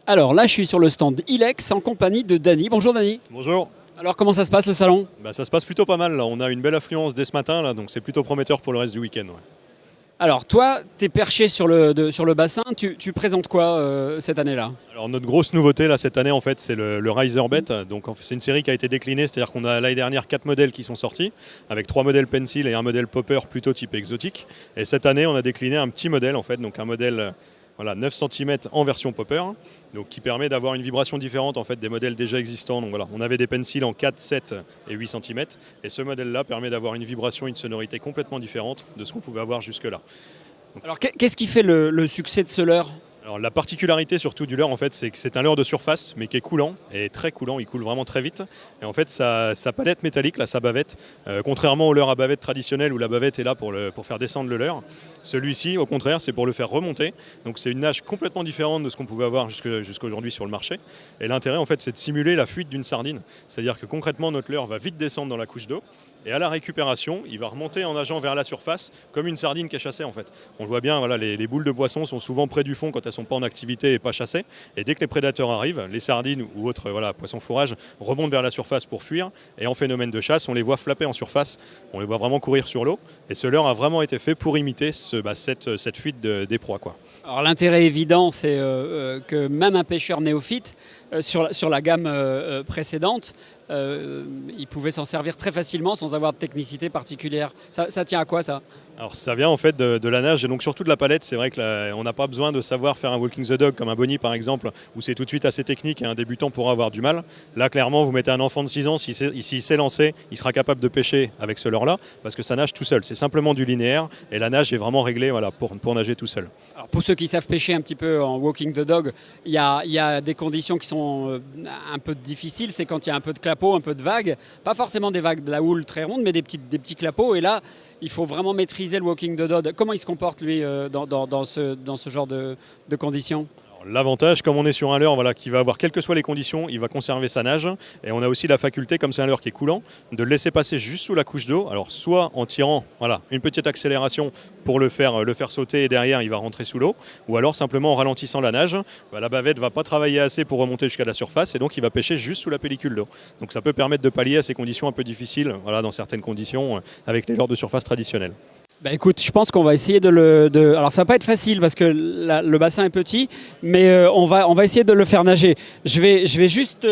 Alors là, je suis sur le stand Ilex en compagnie de Dany. Bonjour Dany. Bonjour. Alors comment ça se passe le salon? Ça se passe plutôt pas mal là. On a une belle affluence dès ce matin là, donc c'est plutôt prometteur pour le reste du week-end. Ouais. Alors toi, tu es perché sur le bassin. Tu présentes quoi cette année-là? Alors notre grosse nouveauté là cette année en fait c'est le Riser Bet. Donc c'est une série qui a été déclinée, c'est-à-dire qu'on a l'année dernière 4 modèles qui sont sortis, avec 3 modèles pencil et un modèle popper plutôt type exotique. Et cette année on a décliné un petit modèle en fait, donc un modèle 9 cm en version popper, donc qui permet d'avoir une vibration différente en fait des modèles déjà existants. Donc voilà, on avait des pencils en 4, 7 et 8 cm, et ce modèle-là permet d'avoir une vibration, une sonorité complètement différente de ce qu'on pouvait avoir jusque-là. Alors qu'est-ce qui fait le succès de ce leurre? Alors la particularité surtout du leurre en fait, c'est que c'est un leurre de surface mais qui est coulant et très coulant, il coule vraiment très vite. Et en fait sa palette métallique, là, sa bavette, contrairement au leurre à bavette traditionnel où la bavette est là pour faire descendre le leurre, celui-ci au contraire c'est pour le faire remonter. Donc c'est une nage complètement différente de ce qu'on pouvait avoir jusqu'à aujourd'hui sur le marché. Et l'intérêt en fait c'est de simuler la fuite d'une sardine. C'est-à-dire que concrètement notre leurre va vite descendre dans la couche d'eau. Et à la récupération, il va remonter en nageant vers la surface comme une sardine qui est chassée en fait. On le voit bien, voilà, les boules de poisson sont souvent près du fond quand elles ne sont pas en activité et pas chassées. Et dès que les prédateurs arrivent, les sardines ou autres poissons fourrages remontent vers la surface pour fuir. Et en phénomène de chasse, on les voit flapper en surface, on les voit vraiment courir sur l'eau. Et ce leurre a vraiment été fait pour imiter cette fuite des proies, quoi. Alors l'intérêt évident, c'est que même un pêcheur néophyte, sur la gamme précédente, il pouvait s'en servir très facilement sans avoir de technicité particulière. Ça tient à quoi ça? Alors ça vient en fait de la nage et donc surtout de la palette. C'est vrai qu'on n'a pas besoin de savoir faire un walking the dog comme un Bonnie par exemple, où c'est tout de suite assez technique et un débutant pourra avoir du mal. Là clairement vous mettez un enfant de 6 ans, s'il sait lancer, il sera capable de pêcher avec ce leurre là parce que ça nage tout seul. C'est simplement du linéaire et la nage est vraiment réglée pour nager tout seul. Alors pour ceux qui savent pêcher un petit peu en walking the dog, il y a des conditions qui sont un peu difficiles. C'est quand il y a un peu de clapots, un peu de vagues. Pas forcément des vagues de la houle très rondes, mais des petits clapots. Et là, il faut vraiment maîtriser le walking the dog. Comment il se comporte lui dans ce genre de conditions? L'avantage, comme on est sur un leurre qui va avoir, quelles que soient les conditions, il va conserver sa nage. Et on a aussi la faculté, comme c'est un leurre qui est coulant, de le laisser passer juste sous la couche d'eau. Alors soit en tirant une petite accélération pour le faire sauter et derrière il va rentrer sous l'eau, ou alors simplement en ralentissant la nage. La bavette ne va pas travailler assez pour remonter jusqu'à la surface et donc il va pêcher juste sous la pellicule d'eau. Donc ça peut permettre de pallier à ces conditions un peu difficiles, dans certaines conditions avec les leurres de surface traditionnels. Bah écoute, je pense qu'on va essayer Alors ça va pas être facile parce que le bassin est petit, mais on va essayer de le faire nager. Je vais juste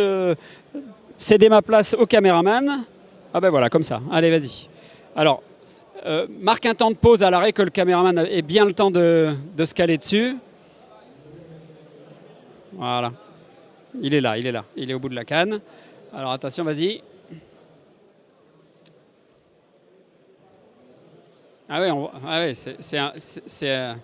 céder ma place au caméraman. Ah ben voilà, comme ça. Allez, vas-y. Alors, marque un temps de pause à l'arrêt que le caméraman ait bien le temps de se caler dessus. Voilà. Il est là. Il est au bout de la canne. Alors attention, vas-y. Ah ouais, c'est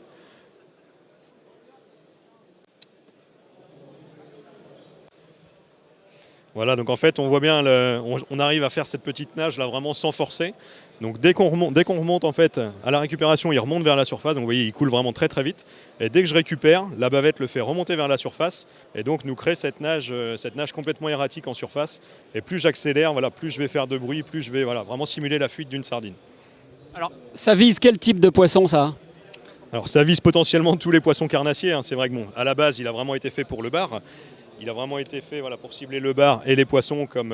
Voilà, donc en fait, on voit bien, on arrive à faire cette petite nage là vraiment sans forcer. Donc dès qu'on remonte en fait à la récupération, il remonte vers la surface. Donc vous voyez, il coule vraiment très très vite. Et dès que je récupère, la bavette le fait remonter vers la surface et donc nous crée cette nage complètement erratique en surface. Et plus j'accélère, plus je vais faire de bruit, plus je vais vraiment simuler la fuite d'une sardine. Alors, ça vise quel type de poisson ça? Alors ça vise potentiellement tous les poissons carnassiers. C'est vrai que à la base, il a vraiment été fait pour le bar. Il a vraiment été fait pour cibler le bar et les poissons comme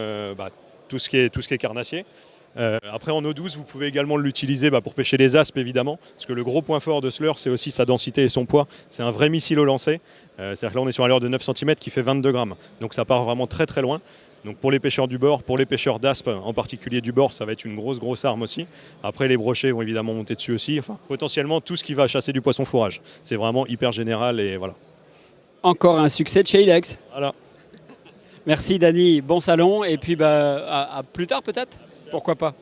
tout ce qui est carnassier. Après en eau douce, vous pouvez également l'utiliser pour pêcher les aspes évidemment, parce que le gros point fort de ce leurre, c'est aussi sa densité et son poids. C'est un vrai missile au lancer. C'est-à-dire que là on est sur un leurre de 9 cm qui fait 22 grammes. Donc ça part vraiment très très loin. Donc pour les pêcheurs du bord, pour les pêcheurs d'aspes, en particulier du bord, ça va être une grosse arme aussi. Après les brochets vont évidemment monter dessus aussi. Enfin, potentiellement tout ce qui va chasser du poisson fourrage. C'est vraiment hyper général et voilà. Encore un succès de chez Ilex. Voilà. Merci Dany, bon salon et puis à plus tard peut-être. Pourquoi pas.